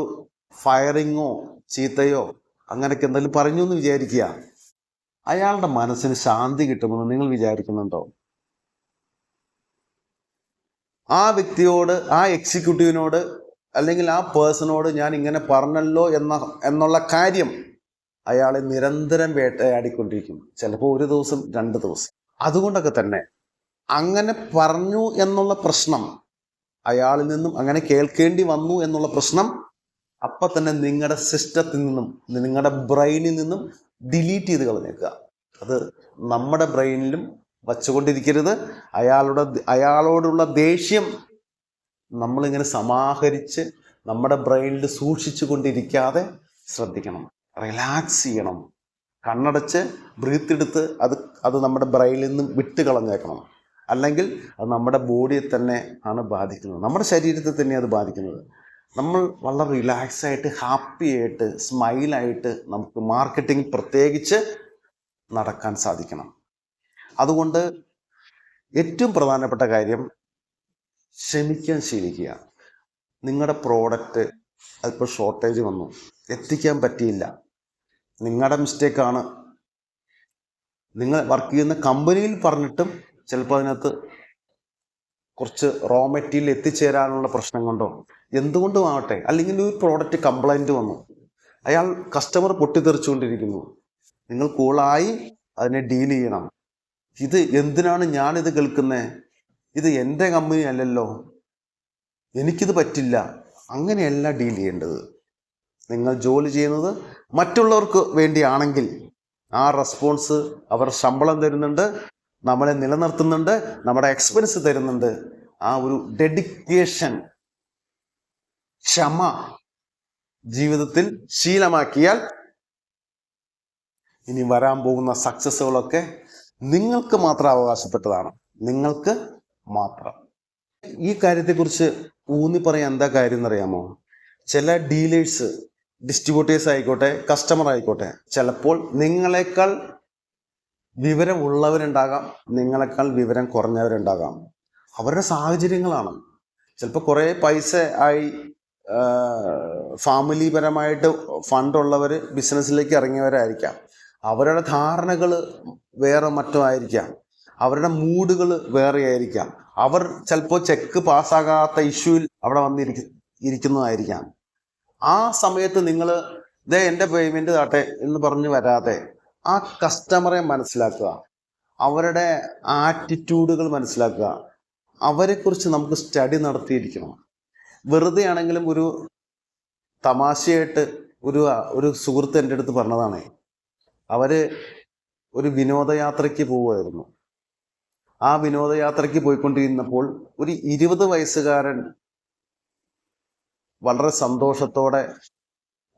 ഫയറിങ്ങോ ചീത്തയോ അങ്ങനെയൊക്കെ എന്തെങ്കിലും പറഞ്ഞു എന്ന് വിചാരിക്കുക. അയാളുടെ മനസ്സിന് ശാന്തി കിട്ടുമെന്ന് നിങ്ങൾ വിചാരിക്കുന്നുണ്ടോ? ആ വ്യക്തിയോട്, ആ എക്സിക്യൂട്ടീവിനോട് അല്ലെങ്കിൽ ആ പേഴ്സണോട് ഞാൻ ഇങ്ങനെ പറഞ്ഞല്ലോ എന്നുള്ള കാര്യം അയാളെ നിരന്തരം വേട്ടയാടിക്കൊണ്ടിരിക്കും. ചിലപ്പോൾ 1 ദിവസം 2 ദിവസം. അതുകൊണ്ടൊക്കെ തന്നെ അങ്ങനെ പറഞ്ഞു എന്നുള്ള പ്രശ്നം, അയാളിൽ നിന്നും അങ്ങനെ കേൾക്കേണ്ടി വന്നു എന്നുള്ള പ്രശ്നം അപ്പം തന്നെ നിങ്ങളുടെ സിസ്റ്റത്തിൽ നിന്നും നിങ്ങളുടെ ബ്രെയിനിൽ നിന്നും ഡിലീറ്റ് ചെയ്ത് കളഞ്ഞേക്കുക. അത് നമ്മുടെ ബ്രെയിനിലും വച്ചുകൊണ്ടിരിക്കരുത്. അയാളോടുള്ള ദേഷ്യം നമ്മളിങ്ങനെ സമാഹരിച്ച് നമ്മുടെ ബ്രെയിനിൽ സൂക്ഷിച്ചു കൊണ്ടിരിക്കാതെ ശ്രദ്ധിക്കണം. റിലാക്സ് ചെയ്യണം. കണ്ണടച്ച് ബ്രീത്ത് എടുത്ത് അത് നമ്മുടെ ബ്രെയിനിൽ നിന്നും വിട്ട് കളഞ്ഞേക്കണം. അല്ലെങ്കിൽ അത് നമ്മുടെ ബോഡിയെ തന്നെ ആണ് ബാധിക്കുന്നത്, നമ്മുടെ ശരീരത്തെ തന്നെ അത് ബാധിക്കുന്നത്. നമ്മൾ വളരെ റിലാക്സ് ആയിട്ട്, ഹാപ്പി ആയിട്ട്, സ്മൈലായിട്ട് നമുക്ക് മാർക്കറ്റിംഗ് പ്രത്യേകിച്ച് നടക്കാൻ സാധിക്കണം. അതുകൊണ്ട് ഏറ്റവും പ്രധാനപ്പെട്ട കാര്യം ക്ഷമിക്കാൻ ശീലിക്കുക. നിങ്ങളുടെ പ്രോഡക്റ്റ് അതിപ്പോൾ ഷോർട്ടേജ് വന്നു, എത്തിക്കാൻ പറ്റിയില്ല, നിങ്ങളുടെ മിസ്റ്റേക്കാണ്. നിങ്ങൾ വർക്ക് ചെയ്യുന്ന കമ്പനിയിൽ പറഞ്ഞിട്ടും ചിലപ്പോൾ അതിനകത്ത് കുറച്ച് റോ മെറ്റീരിയൽ എത്തിച്ചേരാനുള്ള പ്രശ്നം കൊണ്ടോ എന്തുകൊണ്ടും ആവട്ടെ, അല്ലെങ്കിൽ ഒരു പ്രോഡക്റ്റ് കംപ്ലൈൻറ്റ് വന്നു, അയാൾ കസ്റ്റമർ പൊട്ടിത്തെറിച്ചുകൊണ്ടിരിക്കുന്നു. നിങ്ങൾ കൂളായി അതിനെ ഡീൽ ചെയ്യണം. ഇത് എന്തിനാണ് ഞാനിത് കേൾക്കുന്നത്? ഇത് എൻ്റെ കമ്പനി അല്ലല്ലോ, എനിക്കിത് പറ്റില്ല. അങ്ങനെയല്ല ഡീൽ ചെയ്യേണ്ടത്. നിങ്ങൾ ജോലി ചെയ്യുന്നത് മറ്റുള്ളവർക്ക് വേണ്ടിയാണെങ്കിൽ ആ റെസ്പോൺസ്, അവർ ശമ്പളം തരുന്നുണ്ട്, നമ്മളെ നിലനിർത്തുന്നുണ്ട്, നമ്മുടെ എക്സ്പെൻസ് തരുന്നുണ്ട്. ആ ഒരു ഡെഡിക്കേഷൻ, ക്ഷമ ജീവിതത്തിൽ ശീലമാക്കിയാൽ ഇനി വരാൻ പോകുന്ന സക്സസ്സുകളൊക്കെ നിങ്ങൾക്ക് മാത്രം അവകാശപ്പെട്ടതാണ്. നിങ്ങൾക്ക് മാത്രം. ഈ കാര്യത്തെക്കുറിച്ച് ഊന്നി പറയാൻ എന്താ കാര്യം എന്നറിയാമോ? ചില ഡീലേഴ്സ്, ഡിസ്ട്രിബ്യൂട്ടേഴ്സ് ആയിക്കോട്ടെ, കസ്റ്റമർ ആയിക്കോട്ടെ, ചിലപ്പോൾ നിങ്ങളെക്കാൾ വിവരം ഉള്ളവരുണ്ടാകാം, നിങ്ങളെക്കാൾ വിവരം കുറഞ്ഞവരുണ്ടാകാം. അവരുടെ സാഹചര്യങ്ങളാണ്. ചിലപ്പോൾ കുറേ പൈസ ആയി ഫാമിലിപരമായിട്ട് ഫണ്ടുള്ളവർ ബിസിനസ്സിലേക്ക് ഇറങ്ങിയവരായിരിക്കാം. അവരുടെ ധാരണകൾ വേറെ മറ്റോ ആയിരിക്കാം. അവരുടെ മൂഡുകൾ വേറെ ആയിരിക്കാം. അവർ ചിലപ്പോൾ ചെക്ക് പാസ്സാകാത്ത ഇഷ്യൂവിൽ അവിടെ ഇരിക്കുന്നതായിരിക്കാം. ആ സമയത്ത് നിങ്ങൾ ഇതേ എൻ്റെ പേയ്മെൻറ്റ് താട്ടെ എന്ന് പറഞ്ഞ് വരാതെ ആ കസ്റ്റമറെ മനസ്സിലാക്കുക, അവരുടെ ആറ്റിറ്റ്യൂഡുകൾ മനസ്സിലാക്കുക. അവരെക്കുറിച്ച് നമുക്ക് സ്റ്റഡി നടത്തിയിരിക്കണം. വെറുതെ ആണെങ്കിലും ഒരു തമാശയായിട്ട് ഒരു സുഹൃത്ത് എൻ്റെ അടുത്ത് പറഞ്ഞതാണ്. അവർ ഒരു വിനോദയാത്രയ്ക്ക് പോവുമായിരുന്നു. ആ വിനോദയാത്രയ്ക്ക് പോയിക്കൊണ്ടിരുന്നപ്പോൾ ഒരു 20 വയസ്സുകാരൻ വളരെ സന്തോഷത്തോടെ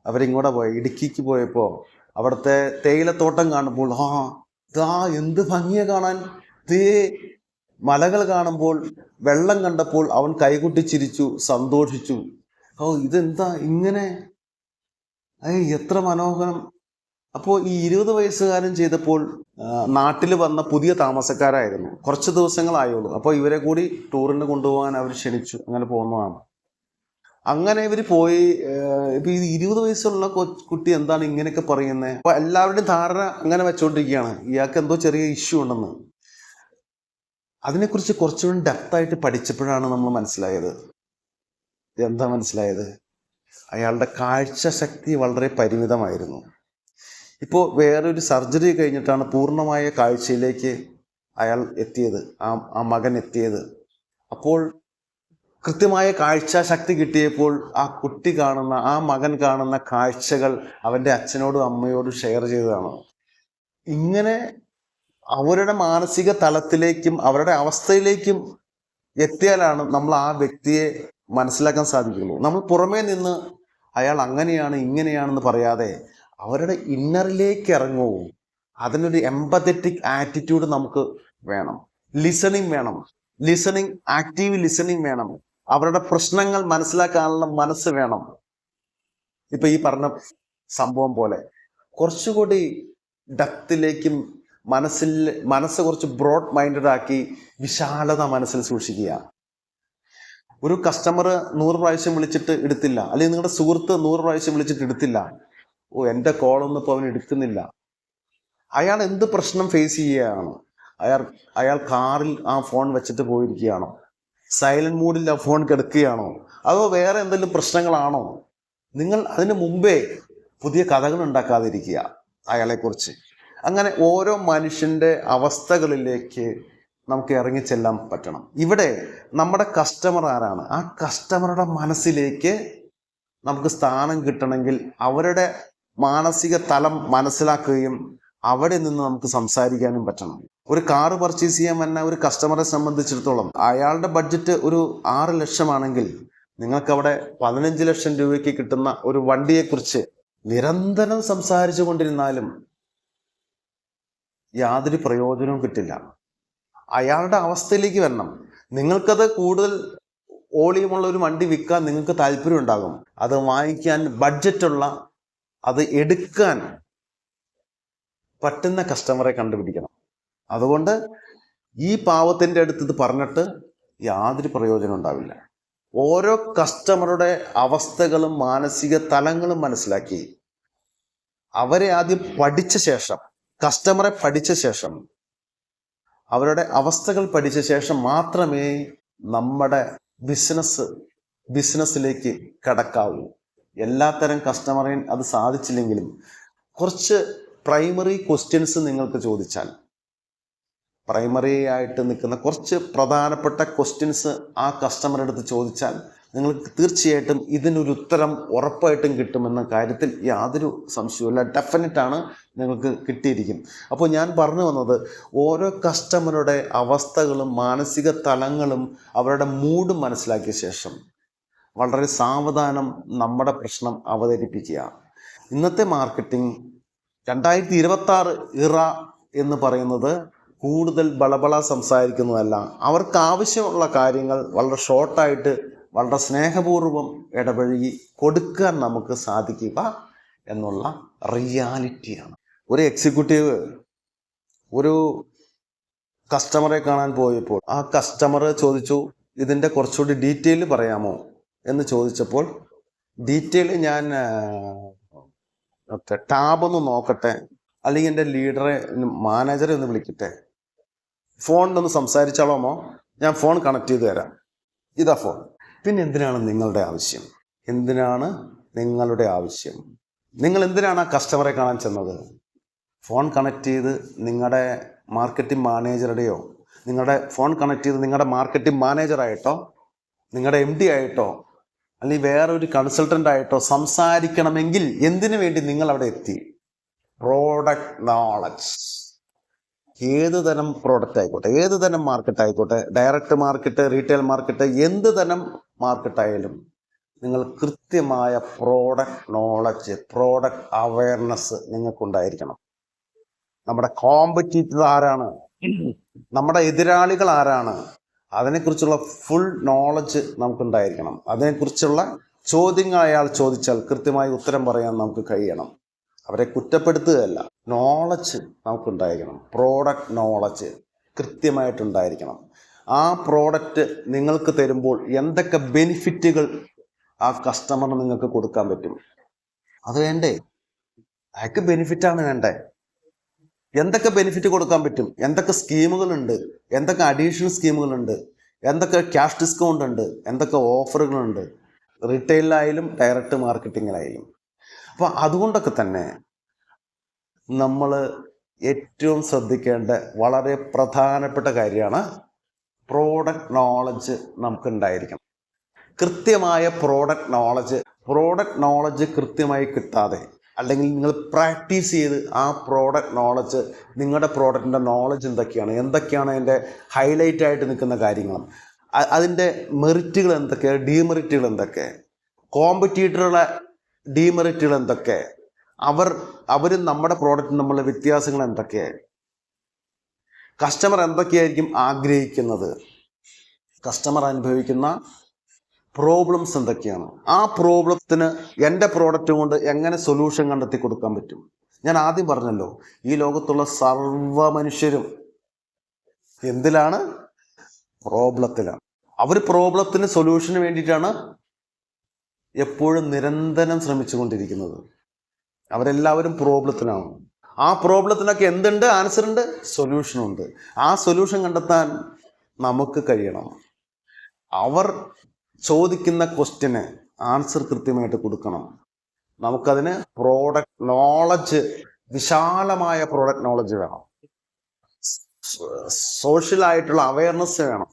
അവരിങ്ങോട്ട് പോയി. ഇടുക്കിക്ക് പോയപ്പോൾ അവിടുത്തെ തേയിലത്തോട്ടം കാണുമ്പോൾ എന്ത് ഭംഗിയെ കാണാൻ, മലകൾ കാണുമ്പോൾ, വെള്ളം കണ്ടപ്പോൾ അവൻ കൈകൊട്ടി ചിരിച്ചു, സന്തോഷിച്ചു. ഇതെന്താ ഇങ്ങനെ, എത്ര മനോഹരം. അപ്പോൾ ഈ 20 വയസ്സുകാരൻ ചെയ്തപ്പോൾ നാട്ടിൽ വന്ന പുതിയ താമസക്കാരായിരുന്നു, കുറച്ച് ദിവസങ്ങളായുള്ളൂ. അപ്പോൾ ഇവരെ കൂടി ടൂറിന് കൊണ്ടുപോകാൻ അവർ ക്ഷണിച്ചു. അങ്ങനെ പോകുന്നതാണ്. അങ്ങനെ ഇവർ പോയി. ഇപ്പം ഈ 20 വയസ്സുള്ള കുട്ടി എന്താണ് ഇങ്ങനെയൊക്കെ പറയുന്നത്? അപ്പോൾ എല്ലാവരുടെയും ധാരണ അങ്ങനെ വെച്ചുകൊണ്ടിരിക്കുകയാണ്, ഇയാൾക്ക് എന്തോ ചെറിയ ഇഷ്യൂ ഉണ്ടെന്ന്. അതിനെക്കുറിച്ച് കുറച്ചുകൂടി ഡെപ്തായിട്ട് പഠിച്ചപ്പോഴാണ് നമ്മൾ മനസ്സിലായത്. എന്താ മനസ്സിലായത്? അയാളുടെ കാഴ്ചശക്തി വളരെ പരിമിതമായിരുന്നു. ഇപ്പോൾ വേറൊരു സർജറി കഴിഞ്ഞിട്ടാണ് പൂർണ്ണമായ കാഴ്ചയിലേക്ക് അയാൾ എത്തിയത്, ആ മകൻ എത്തിയത്. അപ്പോൾ കൃത്യമായ കാഴ്ചശക്തി കിട്ടിയപ്പോൾ ആ കുട്ടി കാണുന്ന, ആ മകൻ കാണുന്ന കാഴ്ചകൾ അവൻ്റെ അച്ഛനോടും അമ്മയോടും ഷെയർ ചെയ്തതാണ്. ഇങ്ങനെ അവരുടെ മാനസിക തലത്തിലേക്കും അവരുടെ അവസ്ഥയിലേക്കും എത്തിയാലാണ് നമ്മൾ ആ വ്യക്തിയെ മനസ്സിലാക്കാൻ സാധിക്കുള്ളൂ. നമ്മൾ പുറമേ നിന്ന് അയാൾ അങ്ങനെയാണ് ഇങ്ങനെയാണെന്ന് പറയാതെ അവരുടെ ഇന്നറിലേക്ക് ഇറങ്ങൂ. അതിനൊരു എംപത്തറ്റിക് ആറ്റിറ്റ്യൂഡ് നമുക്ക് വേണം. ലിസണിങ് വേണം. ആക്റ്റീവ് ലിസണിങ് വേണം. അവരുടെ പ്രശ്നങ്ങൾ മനസ്സിലാക്കാനുള്ള മനസ്സ് വേണം. ഇപ്പൊ ഈ പറഞ്ഞ സംഭവം പോലെ കുറച്ചുകൂടി ഡെപ്തിലേക്കും മനസ്സ് കുറച്ച് ബ്രോഡ് മൈൻഡഡ് ആക്കി വിശാലത മനസ്സിൽ സൂക്ഷിക്കുക. ഒരു കസ്റ്റമർ 100 പ്രാവശ്യം വിളിച്ചിട്ട് എടുത്തില്ല, അല്ലെങ്കിൽ നിങ്ങളുടെ സുഹൃത്ത് 100 പ്രാവശ്യം വിളിച്ചിട്ട് എടുത്തില്ല, എൻ്റെ കോളൊന്നും ഇപ്പോൾ അവൻ എടുക്കുന്നില്ല. അയാൾ എന്ത് പ്രശ്നം ഫേസ് ചെയ്യുകയാണ്? അയാൾ കാറിൽ ആ ഫോൺ വെച്ചിട്ട് പോയിരിക്കുകയാണോ? സൈലന്റ് മൂഡിൽ ആ ഫോൺ കിടക്കുകയാണോ? അതോ വേറെ എന്തെങ്കിലും പ്രശ്നങ്ങളാണോ? നിങ്ങൾ അതിന് മുമ്പേ പുതിയ കഥകൾ ഉണ്ടാക്കാതിരിക്കുക അയാളെക്കുറിച്ച്. അങ്ങനെ ഓരോ മനുഷ്യൻ്റെ അവസ്ഥകളിലേക്ക് നമുക്ക് ഇറങ്ങിച്ചെല്ലാൻ പറ്റണം. ഇവിടെ നമ്മുടെ കസ്റ്റമർ ആരാണ്? ആ കസ്റ്റമറുടെ മനസ്സിലേക്ക് നമുക്ക് സ്ഥാനം കിട്ടണമെങ്കിൽ അവരുടെ മാനസിക തലം മനസ്സിലാക്കുകയും അവിടെ നിന്ന് നമുക്ക് സംസാരിക്കാനും പറ്റണം. ഒരു കാറ് പർച്ചേസ് ചെയ്യാൻ വന്ന ഒരു കസ്റ്റമറെ സംബന്ധിച്ചിടത്തോളം അയാളുടെ ബഡ്ജറ്റ് ഒരു 6 ലക്ഷമാണെങ്കിൽ നിങ്ങൾക്കവിടെ 15 ലക്ഷം രൂപയ്ക്ക് കിട്ടുന്ന ഒരു വണ്ടിയെക്കുറിച്ച് നിരന്തരം സംസാരിച്ചു കൊണ്ടിരുന്നാലും യാതൊരു പ്രയോജനവും കിട്ടില്ല. അയാളുടെ അവസ്ഥയിലേക്ക് വരണം. നിങ്ങൾക്കത് കൂടുതൽ വോളിയമുള്ള ഒരു വണ്ടി വിൽക്കാൻ നിങ്ങൾക്ക് താല്പര്യം ഉണ്ടാകും. അത് വാങ്ങിക്കാൻ ബഡ്ജറ്റുള്ള, അത് എടുക്കാൻ പറ്റുന്ന കസ്റ്റമറെ കണ്ടുപിടിക്കണം. അതുകൊണ്ട് ഈ പാവത്തിൻ്റെ അടുത്ത് ഇത് പറഞ്ഞിട്ട് യാതൊരു പ്രയോജനം ഉണ്ടാവില്ല. ഓരോ കസ്റ്റമറുടെ അവസ്ഥകളും മാനസിക തലങ്ങളും മനസ്സിലാക്കി അവരെ ആദ്യം പഠിച്ച ശേഷം, കസ്റ്റമറെ പഠിച്ച ശേഷം, അവരുടെ അവസ്ഥകൾ പഠിച്ച ശേഷം മാത്രമേ നമ്മുടെ ബിസിനസ്സിലേക്ക് കടക്കാവൂ. എല്ലാത്തരം കസ്റ്റമറേയും അത് സാധിച്ചില്ലെങ്കിലും കുറച്ച് പ്രൈമറി ക്വസ്റ്റ്യൻസ് നിങ്ങൾക്ക് ചോദിച്ചാൽ, പ്രൈമറി ആയിട്ട് നിൽക്കുന്ന കുറച്ച് പ്രധാനപ്പെട്ട ക്വസ്റ്റ്യൻസ് ആ കസ്റ്റമറുടെ അടുത്ത് ചോദിച്ചാൽ നിങ്ങൾക്ക് തീർച്ചയായിട്ടും ഇതിനൊരു ഉത്തരം ഉറപ്പായിട്ടും കിട്ടുമെന്ന കാര്യത്തിൽ യാതൊരു സംശയവുമില്ല. ഡെഫിനറ്റാണ് നിങ്ങൾക്ക് കിട്ടിയിരിക്കും. അപ്പോൾ ഞാൻ പറഞ്ഞു വന്നത്, ഓരോ കസ്റ്റമറുടെ അവസ്ഥകളും മാനസിക തലങ്ങളും അവരുടെ മൂഡും മനസ്സിലാക്കിയ ശേഷം വളരെ സാവധാനം നമ്മുടെ പ്രശ്നം അവതരിപ്പിക്കുക. ഇന്നത്തെ മാർക്കറ്റിംഗ് 2026 ഇറ എന്ന് പറയുന്നത് കൂടുതൽ ബളബള സംസാരിക്കുന്നതല്ല. അവർക്ക് ആവശ്യമുള്ള കാര്യങ്ങൾ വളരെ ഷോർട്ടായിട്ട് വളരെ സ്നേഹപൂർവ്വം ഇടപഴകി കൊടുക്കാൻ നമുക്ക് സാധിക്കുക എന്നുള്ള റിയാലിറ്റിയാണ്. ഒരു എക്സിക്യൂട്ടീവ് ഒരു കസ്റ്റമറെ കാണാൻ പോയപ്പോൾ ആ കസ്റ്റമർ ചോദിച്ചു, ഇതിൻ്റെ കുറച്ചുകൂടി ഡീറ്റെയിൽ പറയാമോ എന്ന് ചോദിച്ചപ്പോൾ, ഡീറ്റെയിൽ ഞാൻ ടാബൊന്ന് നോക്കട്ടെ, അല്ലെങ്കിൽ എൻ്റെ ലീഡറെ മാനേജറെ ഒന്ന് വിളിക്കട്ടെ, ഫോണിലൊന്ന് സംസാരിച്ചാലോമോ, ഞാൻ ഫോൺ കണക്ട് ചെയ്ത് തരാം, ഇതാ ഫോൺ. പിന്നെ എന്തിനാണ് നിങ്ങളുടെ ആവശ്യം? നിങ്ങൾ എന്തിനാണ് ആ കസ്റ്റമറെ കാണാൻ ചെന്നത്? ഫോൺ കണക്ട് ചെയ്ത് നിങ്ങളുടെ മാർക്കറ്റിംഗ് മാനേജറുടെയോ, നിങ്ങളുടെ ഫോൺ കണക്ട് ചെയ്ത് നിങ്ങളുടെ മാർക്കറ്റിംഗ് മാനേജറായിട്ടോ, നിങ്ങളുടെ MD ആയിട്ടോ, അല്ലെങ്കിൽ വേറെ ഒരു കൺസൾട്ടൻ്റ് ആയിട്ടോ സംസാരിക്കണമെങ്കിൽ എന്തിനു വേണ്ടി നിങ്ങൾ അവിടെ എത്തി? Product knowledge. ഏത് തരം പ്രോഡക്റ്റ് ആയിക്കോട്ടെ, ഏത് തരം മാർക്കറ്റ് ആയിക്കോട്ടെ, ഡയറക്റ്റ് മാർക്കറ്റ്, റീറ്റെയിൽ മാർക്കറ്റ്, എന്ത് തരം മാർക്കറ്റായാലും നിങ്ങൾ കൃത്യമായ പ്രോഡക്റ്റ് നോളജ്, പ്രോഡക്റ്റ് അവയർനെസ് നിങ്ങൾക്കുണ്ടായിരിക്കണം. നമ്മുടെ കോമ്പറ്റീറ്റർ ആരാണ്, നമ്മുടെ എതിരാളികൾ ആരാണ്, അതിനെക്കുറിച്ചുള്ള ഫുൾ നോളജ് നമുക്കുണ്ടായിരിക്കണം. അതിനെക്കുറിച്ചുള്ള ചോദ്യങ്ങൾ അയാൾ ചോദിച്ചാൽ കൃത്യമായി ഉത്തരം പറയാൻ നമുക്ക് കഴിയണം. അവരെ കുറ്റപ്പെടുത്തുകയല്ല, നോളജ് നമുക്കുണ്ടായിരിക്കണം. പ്രോഡക്റ്റ് നോളജ് കൃത്യമായിട്ടുണ്ടായിരിക്കണം. ആ പ്രോഡക്റ്റ് നിങ്ങൾക്ക് തരുമ്പോൾ എന്തൊക്കെ ബെനിഫിറ്റുകൾ ആ കസ്റ്റമറിന് നിങ്ങൾക്ക് കൊടുക്കാൻ പറ്റും, അത് വേണ്ടേ? അയാൾക്ക് ബെനിഫിറ്റാണ് വേണ്ടേ. എന്തൊക്കെ ബെനിഫിറ്റ് കൊടുക്കാൻ പറ്റും, എന്തൊക്കെ സ്കീമുകളുണ്ട്, എന്തൊക്കെ അഡീഷണൽ സ്കീമുകളുണ്ട്, എന്തൊക്കെ ക്യാഷ് ഡിസ്കൗണ്ട് ഉണ്ട്, എന്തൊക്കെ ഓഫറുകളുണ്ട്, റീറ്റെയിലായാലും ഡയറക്റ്റ് മാർക്കറ്റിങ്ങിലായാലും. അപ്പോൾ അതുകൊണ്ടൊക്കെ തന്നെ നമ്മൾ ഏറ്റവും ശ്രദ്ധിക്കേണ്ട വളരെ പ്രധാനപ്പെട്ട കാര്യമാണ് പ്രോഡക്റ്റ് നോളജ് നമുക്കുണ്ടായിരിക്കണം. കൃത്യമായ പ്രോഡക്റ്റ് നോളജ് കൃത്യമായി കിട്ടാതെ, അല്ലെങ്കിൽ നിങ്ങൾ പ്രാക്ടീസ് ചെയ്ത് ആ പ്രോഡക്റ്റ് നോളജ്, നിങ്ങളുടെ പ്രോഡക്റ്റിൻ്റെ നോളജ് എന്തൊക്കെയാണ് അതിൻ്റെ ഹൈലൈറ്റ് ആയിട്ട് നിൽക്കുന്ന കാര്യങ്ങൾ, അതിൻ്റെ മെറിറ്റുകൾ എന്തൊക്കെ, ഡീമെറിറ്റുകൾ എന്തൊക്കെ, കോമ്പറ്റീറ്ററുടെ ഡീമെറിറ്റുകൾ എന്തൊക്കെ, അവർ നമ്മുടെ പ്രോഡക്റ്റ് തമ്മിലുള്ള വ്യത്യാസങ്ങൾ എന്തൊക്കെ, കസ്റ്റമർ എന്തൊക്കെയായിരിക്കും ആഗ്രഹിക്കുന്നത്, കസ്റ്റമർ അനുഭവിക്കുന്ന പ്രോബ്ലംസ് എന്തൊക്കെയാണ്, ആ പ്രോബ്ലത്തിന് എൻ്റെ പ്രോഡക്റ്റ് കൊണ്ട് എങ്ങനെ സൊല്യൂഷൻ കണ്ടെത്തി കൊടുക്കാൻ പറ്റും. ഞാൻ ആദ്യം പറഞ്ഞല്ലോ, ഈ ലോകത്തുള്ള സർവ്വ മനുഷ്യരും എന്തിലാണ്? പ്രോബ്ലത്തിലാണ്. അവർ പ്രോബ്ലത്തിന് സൊല്യൂഷന് വേണ്ടിയിട്ടാണ് എപ്പോഴും നിരന്തരം ശ്രമിച്ചുകൊണ്ടിരിക്കുന്നത്. അവരെല്ലാവരും പ്രോബ്ലത്തിനാണ്. ആ പ്രോബ്ലത്തിനൊക്കെ എന്തുണ്ട്? ആൻസർ ഉണ്ട്, സൊല്യൂഷനുണ്ട്. ആ സൊല്യൂഷൻ കണ്ടെത്താൻ നമുക്ക് കഴിയണം. അവർ ചോദിക്കുന്ന ക്വസ്റ്റ്യന് ആൻസർ കൃത്യമായിട്ട് കൊടുക്കണം. നമുക്കതിന് പ്രോഡക്റ്റ് നോളജ്, വിശാലമായ പ്രോഡക്റ്റ് നോളജ് വേണം, സോഷ്യലായിട്ടുള്ള അവയർനെസ് വേണം,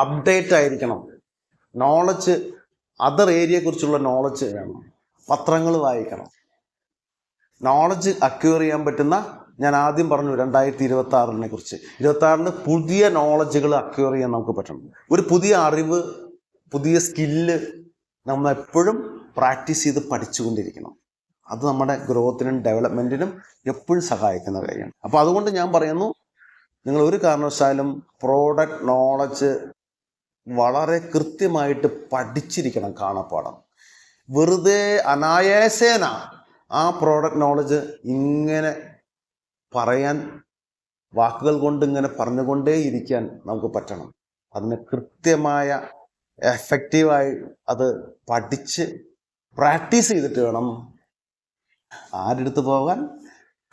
അപ്ഡേറ്റ് ആയിരിക്കണം, നോളജ്, അതർ ഏരിയയെക്കുറിച്ചുള്ള നോളജ് വേണം, പത്രങ്ങൾ വായിക്കണം. നോളജ് അക്വയർ ചെയ്യാൻ പറ്റുന്ന, ഞാൻ ആദ്യം പറഞ്ഞു 2026 കുറിച്ച്, 2026 പുതിയ നോളജുകൾ അക്വയർ ചെയ്യാൻ നമുക്ക് പറ്റണം. ഒരു പുതിയ അറിവ്, പുതിയ സ്കില്ല് നമ്മൾ എപ്പോഴും പ്രാക്ടീസ് ചെയ്ത് പഠിച്ചുകൊണ്ടിരിക്കണം. അത് നമ്മുടെ ഗ്രോത്തിനും ഡെവലപ്മെൻറ്റിനും എപ്പോഴും സഹായിക്കുന്ന കാര്യമാണ്. അപ്പോൾ അതുകൊണ്ട് ഞാൻ പറയുന്നു, നിങ്ങൾ ഒരു കാരണവശാലും പ്രോഡക്റ്റ് നോളജ് വളരെ കൃത്യമായിട്ട് പഠിച്ചിരിക്കണം, കാണാപ്പാഠം. വെറുതെ അനായാസേന ആ പ്രോഡക്റ്റ് നോളജ് ഇങ്ങനെ പറയാൻ, വാക്കുകൾ കൊണ്ട് ഇങ്ങനെ പറഞ്ഞുകൊണ്ടേ ഇരിക്കാൻ നമുക്ക് പറ്റണം. അതിന് കൃത്യമായ എഫക്റ്റീവായി അത് പഠിച്ച് പ്രാക്ടീസ് ചെയ്തിട്ട് വേണം ആരെടുത്ത് പോകാൻ?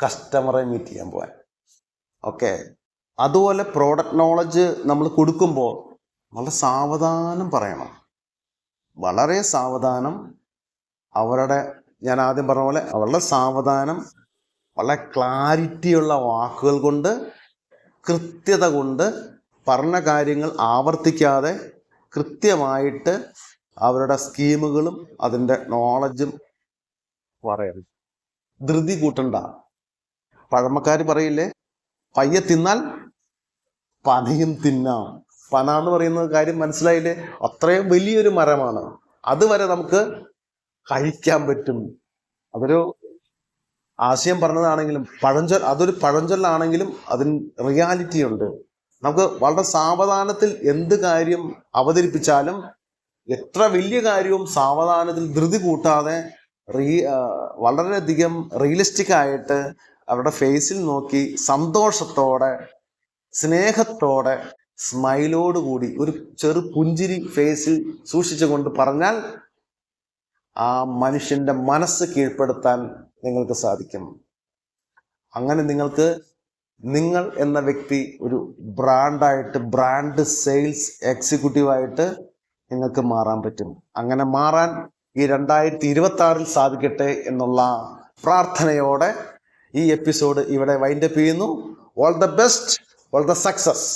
കസ്റ്റമറെ മീറ്റ് ചെയ്യാൻ പോകാൻ. ഓക്കെ. അതുപോലെ പ്രോഡക്റ്റ് നോളജ് നമ്മൾ കൊടുക്കുമ്പോൾ വളരെ സാവധാനം പറയണം, വളരെ സാവധാനം. അവരുടെ, ഞാൻ ആദ്യം പറഞ്ഞ പോലെ വളരെ സാവധാനം, വളരെ ക്ലാരിറ്റിയുള്ള വാക്കുകൾ കൊണ്ട്, കൃത്യത കൊണ്ട്, പറഞ്ഞ കാര്യങ്ങൾ ആവർത്തിക്കാതെ കൃത്യമായിട്ട് അവരുടെ സ്കീമുകളും അതിൻ്റെ നോളജും പറയണം. ധൃതി കൂട്ടണ്ട. പഴമക്കാർ പറയില്ലേ, പയ്യെ തിന്നാൽ പനയും തിന്നാം. പന എന്ന് പറയുന്ന കാര്യം മനസ്സിലായില്ലേ? അത്രയും വലിയൊരു മരമാണ്, അതുവരെ നമുക്ക് കഴിക്കാൻ പറ്റും. അതൊരു ആശയം പറഞ്ഞതാണെങ്കിലും അതൊരു പഴഞ്ചൊല്ലാണെങ്കിലും അതിന് റിയാലിറ്റി ഉണ്ട്. നമുക്ക് വളരെ സാവധാനത്തിൽ എന്ത് കാര്യം അവതരിപ്പിച്ചാലും, എത്ര വലിയ കാര്യവും സാവധാനത്തിൽ ധൃതി കൂട്ടാതെ വളരെയധികം റിയലിസ്റ്റിക് ആയിട്ട് അവരുടെ ഫേസിൽ നോക്കി സന്തോഷത്തോടെ, സ്നേഹത്തോടെ, സ്മൈലോടുകൂടി ഒരു ചെറു പുഞ്ചിരി ഫേസിൽ സൂക്ഷിച്ചുകൊണ്ട് പറഞ്ഞാൽ ആ മനുഷ്യൻ്റെ മനസ്സ് കീഴ്പ്പെടുത്താൻ നിങ്ങൾക്ക് സാധിക്കും. അങ്ങനെ നിങ്ങൾ എന്ന വ്യക്തി ഒരു ബ്രാൻഡായിട്ട്, ബ്രാൻഡ് സെയിൽസ് എക്സിക്യൂട്ടീവായിട്ട് നിങ്ങൾക്ക് മാറാൻ പറ്റും. അങ്ങനെ മാറാൻ ഈ 2026 സാധിക്കട്ടെ എന്നുള്ള പ്രാർത്ഥനയോടെ ഈ എപ്പിസോഡ് ഇവിടെ വൈൻഡപ്പ് ചെയ്യുന്നു. All the best, all the success.